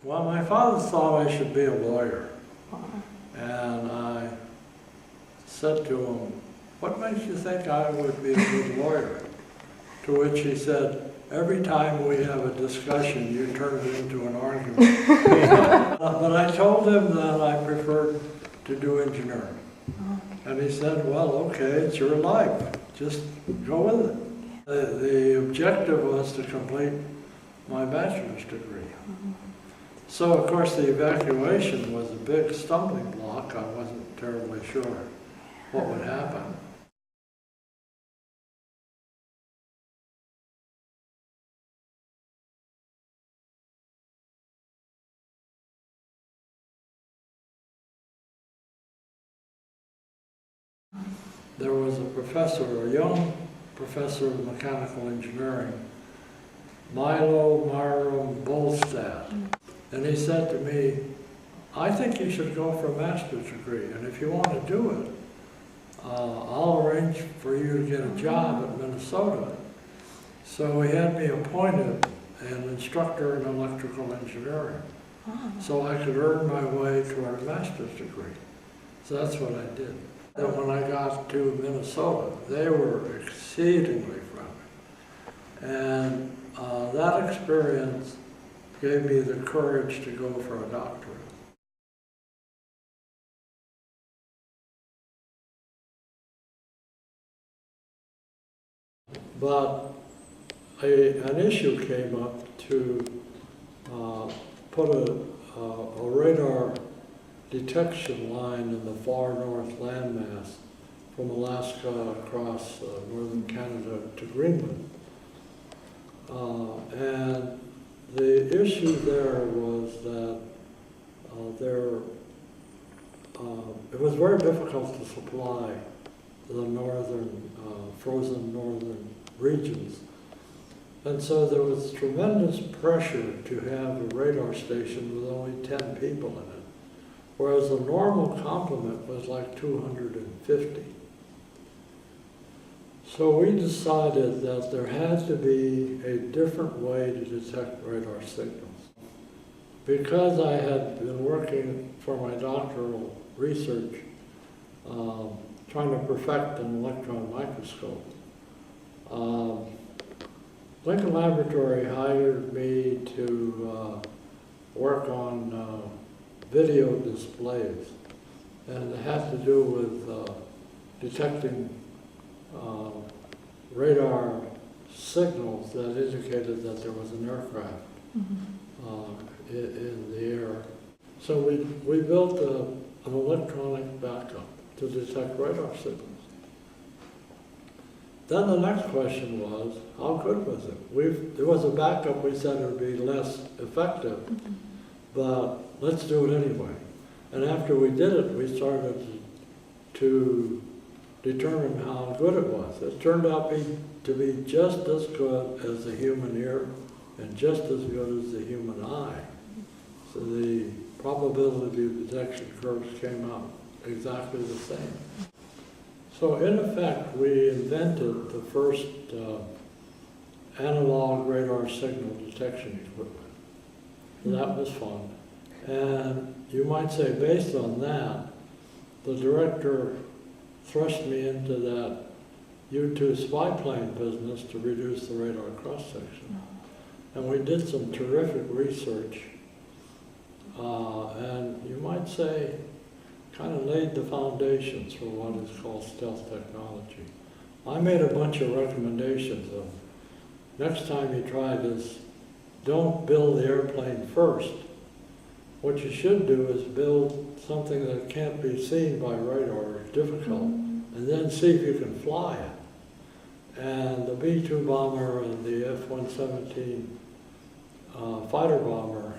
Well, my father thought I should be a lawyer. And I said to him, what makes you think I would be a good lawyer? To which he said, every time we have a discussion, you turn it into an argument. But I told him that I preferred to do engineering. And he said, well, okay, it's your life. Just go with it. The objective was to complete my bachelor's degree. So, of course, the evacuation was a big stumbling block. I wasn't terribly sure what would happen. There was a professor, a young professor of mechanical engineering, Milo Marum Bolstad. And he said to me, I think you should go for a master's degree, and if you want to do it, I'll arrange for you to get a job at Minnesota. So he had me appointed an instructor in electrical engineering, so I could earn my way toward a master's degree. So that's what I did. And when I got to Minnesota, they were exceedingly friendly. And that experience gave me the courage to go for a doctorate. But an issue came up to put a radar detection line in the far north landmass from Alaska across northern Canada to Greenland. And the issue there was that it was very difficult to supply the northern, frozen northern regions. And so there was tremendous pressure to have a radar station with only 10 people in it, whereas the normal complement was like 250. So we decided that there had to be a different way to detect radar signals. Because I had been working for my doctoral research, trying to perfect an electron microscope, Lincoln Laboratory hired me to work on video displays, and it had to do with detecting radar signals that indicated that there was an aircraft in the air. So we built an electronic backup to detect radar signals. Then the next question was, how good was it? There was a backup, we said it would be less effective, but let's do it anyway. And after we did it, we started to determine how good it was. It turned out to be just as good as the human ear and just as good as the human eye. So the probability of detection curves came out exactly the same. So in effect, we invented the first analog radar signal detection equipment. So that was fun. And you might say, based on that, the director thrust me into that U-2 spy plane business to reduce the radar cross-section. And we did some terrific research, and you might say, kind of laid the foundations for what is called stealth technology. I made a bunch of recommendations of, next time you try this, don't build the airplane first. What you should do is build something that can't be seen by radar or is difficult, and then see if you can fly it. And the B-2 bomber and the F-117 fighter bomber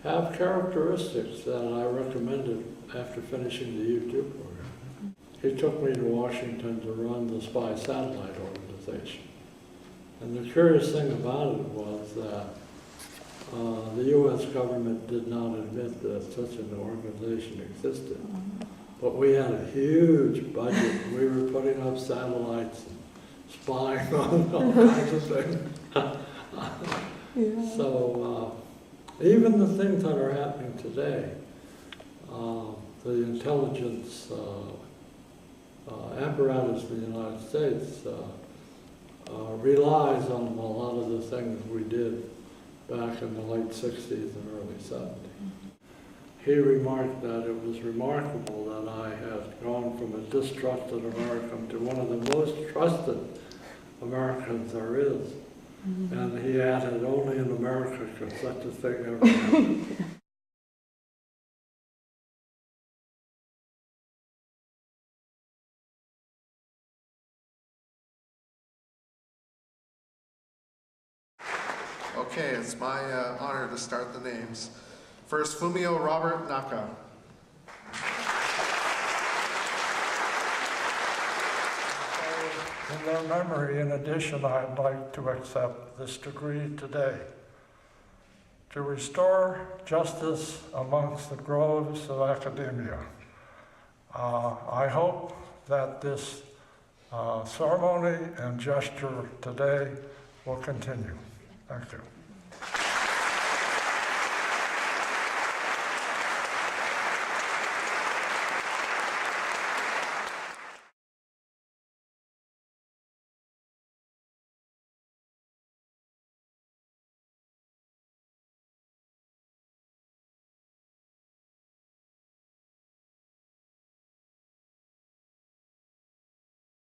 have characteristics that I recommended after finishing the U-2 program. He took me to Washington to run the spy satellite organization. And the curious thing about it was that the U.S. government did not admit that such an organization existed. But we had a huge budget. We were putting up satellites and spying on all kinds of things. So Even the things that are happening today, the intelligence apparatus of the United States relies on a lot of the things we did back in the late 60s and early 70s. He remarked that it was remarkable that I had gone from a distrusted American to one of the most trusted Americans there is. Mm-hmm. And he added, only in America could such a thing ever happen. Okay, it's my honor to start the names. First, Fumio Robert Naka. In their memory, in addition, I'd like to accept this degree today. To restore justice amongst the groves of academia. I hope that this ceremony and gesture today will continue. Thank you.